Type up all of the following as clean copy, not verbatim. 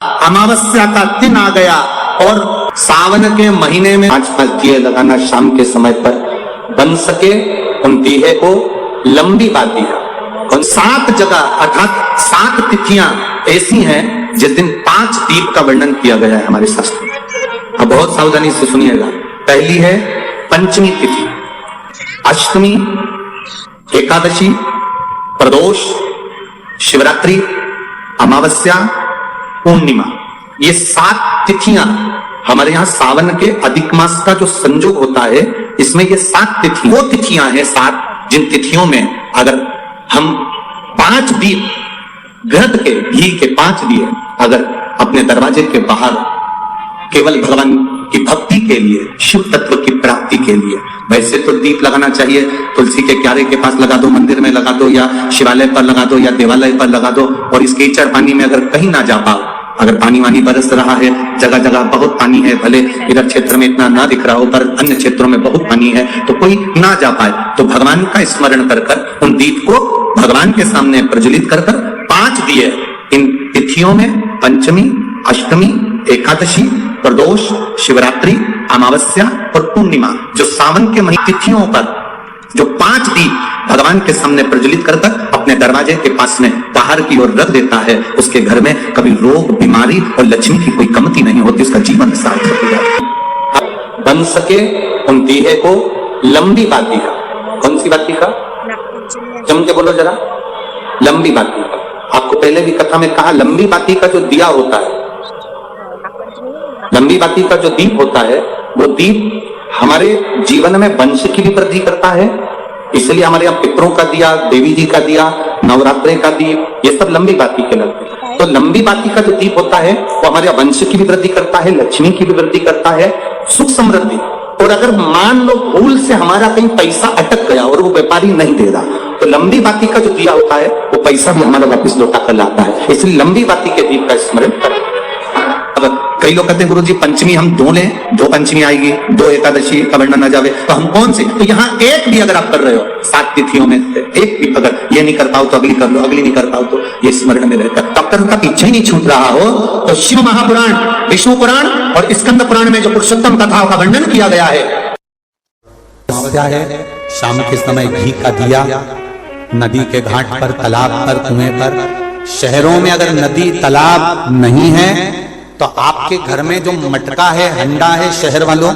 अमावस्या का दिन आ गया और सावन के महीने में 5 दिए लगाना शाम के समय पर बन सके उन दीहे को लंबी बाती है। और 7 जगह अर्थात 7 तिथियां ऐसी हैं जिस दिन 5 दीप का वर्णन किया गया है हमारे शास्त्र में। अब बहुत सावधानी से सुनिएगा। पहली है पंचमी तिथि, अष्टमी, एकादशी, प्रदोष, शिवरात्रि, अमावस्या, पूर्णिमा। ये 7 तिथियां हमारे यहाँ सावन के अधिक मास का जो संयोग होता है इसमें ये 7 तिथि वो तिथियां हैं 7 जिन तिथियों में अगर हम 5 दीप घृत के घी के 5 दिए अगर अपने दरवाजे के बाहर केवल भगवान की भक्ति के लिए, शिव तत्व की प्राप्ति के लिए, वैसे तो दीप लगाना चाहिए तुलसी के क्यारे के पास लगा दो, मंदिर में लगा दो या शिवालय पर लगा दो या देवालय पर लगा दो। और इस कीचड़ पानी में अगर कहीं ना जा पाओ, अगर पानी वानी बरस रहा है, जगह जगह बहुत पानी है, भले इधर क्षेत्र में इतना ना दिख रहा हो पर अन्य क्षेत्रों में बहुत पानी है, तो कोई ना जा पाए तो भगवान का स्मरण कर कर उन दीप को भगवान के सामने प्रज्वलित कर कर 5 दिए इन तिथियों में पंचमी, अष्टमी, एकादशी, प्रदोष, शिवरात्रि, अमावस्या और पूर्णिमा, जो सावन के महीने तिथियों पर जो 5 दीप भगवान के सामने प्रज्वलित कर कर अपने दरवाजे के पास में बाहर की ओर रख देता है, उसके घर में कभी रोग, बीमारी और लक्ष्मी की कोई कमती नहीं होती, उसका जीवन सार्थक हो जाता है। बन सके उन दीहे को लंबी बाती का। कौन सी बाती का? जम के बोलो जरा। लंबी बाती का। आपको पहले भी कथा में कहा, लंबी बाती का जो दिया होता है, लंबी बाती का जो दीप होता है, वो दीप हमारे जीवन में वंश की भी वृद्धि करता है। इसलिए हमारे यहाँ पितरों का दिया, देवी जी का दिया, नवरात्रे का दीप, ये सब लंबी बाती के लगते हैं। तो लंबी बाती का जो दीप होता है वो हमारे वंश की भी वृद्धि करता है, लक्ष्मी की भी वृद्धि करता है, सुख समृद्धि। और अगर मान लो भूल से हमारा कहीं पैसा अटक गया और वो व्यापारी नहीं दे रहा, तो लंबी बाती का जो दिया होता है वो पैसा भी हमारा वापिस लौटा कर लाता है। इसलिए लंबी बाती के दीप का स्मरण करें। अब कई लोग कहते हैं गुरु जी पंचमी हम 2 लें, 2 पंचमी आएगी, 2 एकादशी का वर्णन न जावे, तो हम कौन से? तो यहाँ एक भी अगर आप कर रहे हो 7 तिथियों में एक भी, अगर ये नहीं कर पाओ तो अगली कर लो, अगली नहीं कर पाओ तो ये स्मरण में रहता। डॉक्टर का पीछे ही नहीं छूट रहा हो तो शिव महापुराण, विष्णु पुराण और स्कंद पुराण में जो पुरुषोत्तम कथाओं का वर्णन किया गया है शाम के समय घी का दिया नदी के घाट पर, तालाब पर, कुएं पर। शहरों में अगर नदी तालाब नहीं है तो आपके घर में जो मटका है, हंडा है, शहर वालों,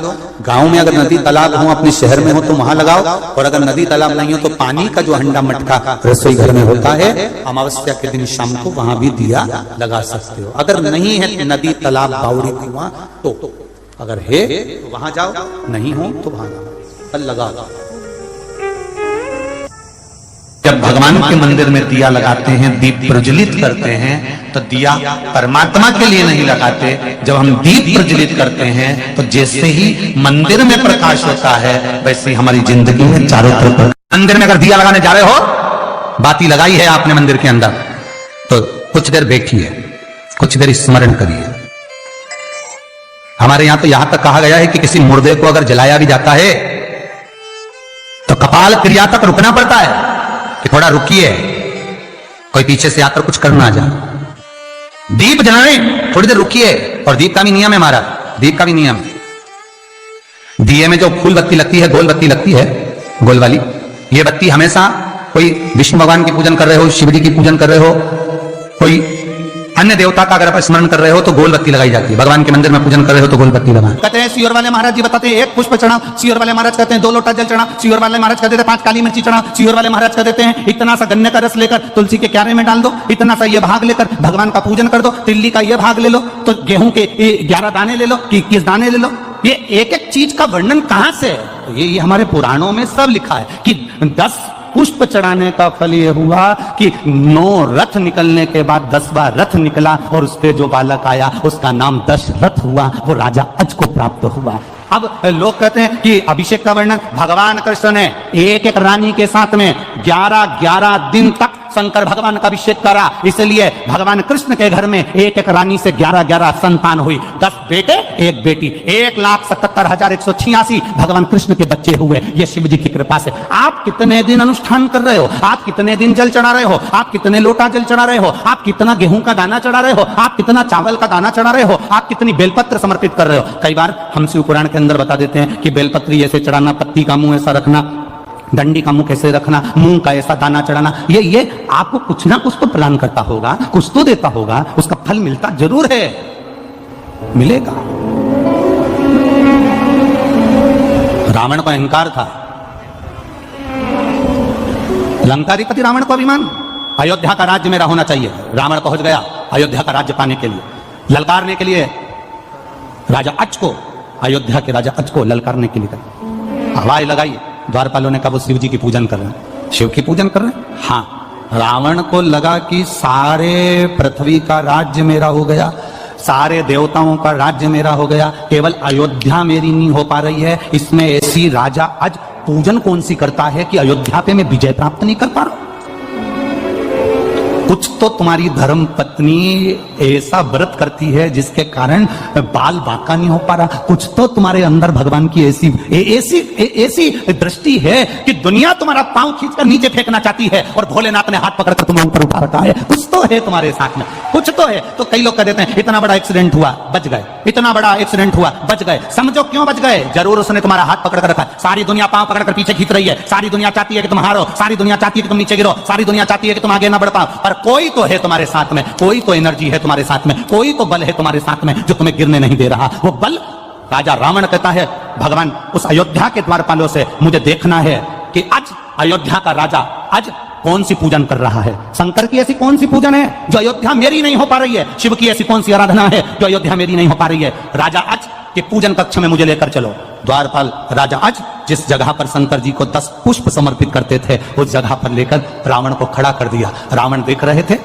गांव में अगर नदी तालाब हो, अपने शहर में हो तो वहां लगाओ। और अगर नदी तालाब नहीं हो तो पानी का जो हंडा मटका रसोई घर में होता है, अमावस्या के दिन शाम को वहां भी दिया लगा सकते हो। अगर नहीं है नदी तालाब, बावड़ी, कुआं, तो अगर है तो वहां जाओ, नहीं हो तो वहां लगा। जब भगवान के मंदिर में दिया लगाते हैं, दीप प्रज्वलित करते हैं, तो दिया परमात्मा के लिए नहीं लगाते। जब हम दीप प्रज्वलित करते हैं तो जैसे ही मंदिर में प्रकाश होता है वैसे ही हमारी जिंदगी में चारों तरफ। मंदिर में अगर दिया लगाने जा रहे हो, बाती लगाई है आपने मंदिर के अंदर, तो कुछ देर बैठिए, कुछ देर स्मरण करिए। हमारे यहां तो यहां तक कहा गया है कि किसी मुर्दे को अगर जलाया भी जाता है तो कपाल क्रिया तक रुकना पड़ता है कि थोड़ा रुकिए, कोई पीछे से आकर कुछ करना आ जाए। दीप जलाएं, थोड़ी देर रुकिए। और दीप का भी नियम है हमारा, दीप का भी नियम। दिए में जो फूल बत्ती लगती है, गोल बत्ती लगती है, गोल वाली, ये बत्ती हमेशा कोई विष्णु भगवान की पूजन कर रहे हो, शिव जी की पूजन कर रहे हो, कोई अन्य देवता का अगर आप स्मरण कर रहे हो तो गोल बत्ती लगाई जाती है। भगवान के मंदिर में पूजन कर रहे हो तो गोल बत्ती लगाएं। कहते हैं सियोर वाले महाराज जी बताते हैं 1 पुष्प चढ़ा, सियोर वाले महाराज कहते हैं 2 लोटा जल चढ़ा, सियोर वाले महाराज कहते हैं 5 काली मिर्ची चढ़ा, सियोर वाले महाराज कह देते हैं इतना सा गन्ने का रस लेकर तुलसी के क्यारे में डाल दो, इतना सा ये भाग लेकर भगवान का पूजन कर दो, तिल्ली का ये भाग ले लो, तो गेहूं के 11 दाने ले लो कि 21 दाने ले लो। ये एक चीज का वर्णन कहां से है? तो ये हमारे पुराणों में सब लिखा है कि 10 पुष्प चढ़ाने का फल ये हुआ कि 9 रथ निकलने के बाद 10वां रथ निकला और उस पे जो बालक आया उसका नाम दशरथ हुआ, वो राजा अज को प्राप्त हुआ। अब लोग कहते हैं कि अभिषेक का वर्णन भगवान कृष्ण ने एक रानी के साथ में 11 दिन तक शंकर भगवान का अभिषेक करा, इसलिए भगवान कृष्ण के घर में एक एक रानी से 11-11 संतान हुई, 10 बेटे 1 बेटी, 1,77,186 भगवान कृष्ण के बच्चे हुए। ये शिव जी की कृपा से। आप कितने दिन अनुष्ठान कर रहे हो, आप कितने दिन जल चढ़ा रहे हो, आप कितने लोटा जल चढ़ा रहे हो, आप कितना गेहूं का दाना चढ़ा रहे हो, आप कितना चावल का दाना चढ़ा रहे हो, आप कितनी बेलपत्र समर्पित कर रहे हो। कई बार हम शिव पुराण के अंदर बता देते हैं कि बेलपत्री ऐसे चढ़ाना, पत्ती का मुंह ऐसा रखना, डंडी का मुंह कैसे रखना, मूंग का ऐसा दाना चढ़ाना, ये आपको कुछ ना कुछ तो प्रदान करता होगा, कुछ तो देता होगा, उसका फल मिलता जरूर है, मिलेगा। रावण को अहंकार था, लंकाधिपति रावण को अभिमान, अयोध्या का राज्य मेरा होना चाहिए। रावण पहुंच गया अयोध्या का राज्य पाने के लिए, ललकारने के लिए राजा अज को, अयोध्या के राजा अज को ललकारने के लिए आवाज लगाई। द्वारपालों ने कहा वो शिव जी की पूजन कर रहे हैं, शिव की पूजन कर रहे हैं। हाँ, रावण को लगा कि सारे पृथ्वी का राज्य मेरा हो गया, सारे देवताओं का राज्य मेरा हो गया, केवल अयोध्या मेरी नहीं हो पा रही है। इसमें ऐसी राजा आज पूजन कौन सी करता है कि अयोध्या पे मैं विजय प्राप्त नहीं कर पा रहा हूं। कुछ तो तुम्हारी धर्म पत्नी ऐसा व्रत करती है जिसके कारण बाल बांका नहीं हो पा रहा, कुछ तो तुम्हारे अंदर भगवान की ऐसी दृष्टि है कि दुनिया तुम्हारा पांव खींचकर नीचे फेंकना चाहती है और भोलेनाथ ने हाथ पकड़कर तुम्हें ऊपर उठा रखा है। कुछ तो है तुम्हारे साथ में, कुछ तो है। तो कई लोग कह देते हैं इतना बड़ा एक्सीडेंट हुआ बच गए, इतना बड़ा एक्सीडेंट हुआ बच गए। समझो क्यों बच गए, जरूर उसने तुम्हारा हाथ पकड़ कर रखा। सारी दुनिया पांव पकड़कर पीछे खींच रही है, सारी दुनिया चाहती है कि तुम हारो, सारी दुनिया चाहती है कि तुम नीचे गिरो, सारी दुनिया चाहती है कि तुम आगे ना बढ़ पाओ, पर कोई तो है तुम्हारे साथ में, कोई तो एनर्जी है तुम्हारे साथ में, कोई तो बल है तुम्हारे साथ में जो तुम्हें गिरने नहीं दे रहा। वो बल राजा रावण कहता है भगवान उस अयोध्या के द्वारपालों से मुझे देखना है कि आज अयोध्या का राजा आज कौन सी पूजन कर रहा है। शंकर की ऐसी कौन सी पूजन है जो अयोध्या मेरी नहीं हो पा रही है, शिव की ऐसी कौन सी आराधना है जो अयोध्या मेरी नहीं हो पा रही है। राजा आज के पूजन कक्ष में मुझे लेकर चलो। द्वारपाल राजा आज जिस जगह पर शंकर जी को 10 पुष्प समर्पित करते थे उस जगह पर लेकर रावण को खड़ा कर दिया। रावण देख रहे थे,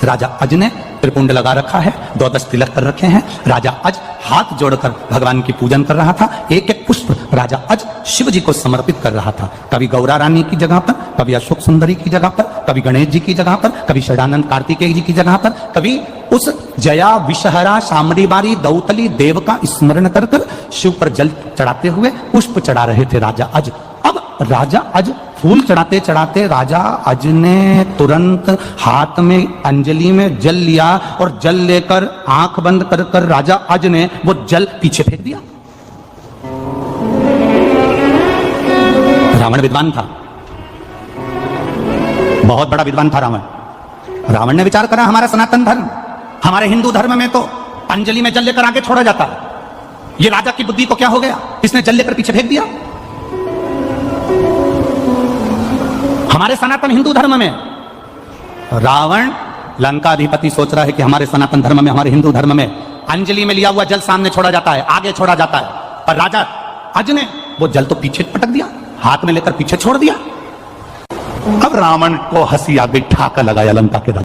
राजा अज ने त्रिपुंड लगा रखा है, 2-10 तिलक कर रखे हैं। राजा अज हाथ जोड़कर भगवान की पूजन कर रहा था, एक एक पुष्प राजा अज शिव जी को समर्पित कर रहा था। कभी गौरा रानी की जगह पर, कभी अशोक सुंदरी की जगह पर, कभी गणेश जी की जगह पर, कभी षडानंद कार्तिकेय जी की जगह पर, कभी उस जया विषहरा शामरी बारी दौतली देव का स्मरण कर कर शिव पर जल चढ़ाते हुए पुष्प चढ़ा रहे थे राजा अज। अब राजा अज फूल चढ़ाते चढ़ाते राजा अज ने तुरंत हाथ में अंजलि में जल लिया और जल लेकर आंख बंद कर कर राजा अज ने वो जल पीछे फेंक दिया। रावण विद्वान था, बहुत बड़ा विद्वान था रावण। रावण ने विचार करा हमारा सनातन धर्म, हमारे हिंदू धर्म में तो अंजलि में जल लेकर आगे छोड़ा जाता है, ये राजा की बुद्धि को क्या हो गया, इसने जल लेकर पीछे फेंक दिया। हमारे सनातन हिंदू धर्म में रावण लंकाधिपति सोच रहा है कि हमारे सनातन धर्म में, हमारे हिंदू धर्म में अंजलि में लिया हुआ जल सामने छोड़ा जाता है, आगे छोड़ा जाता है, पर राजा अज ने वो जल तो पीछे पटक दिया, हाथ में लेकर पीछे छोड़ दिया। अब रावण को हंसी आ गई, ठाका लगाया लंका के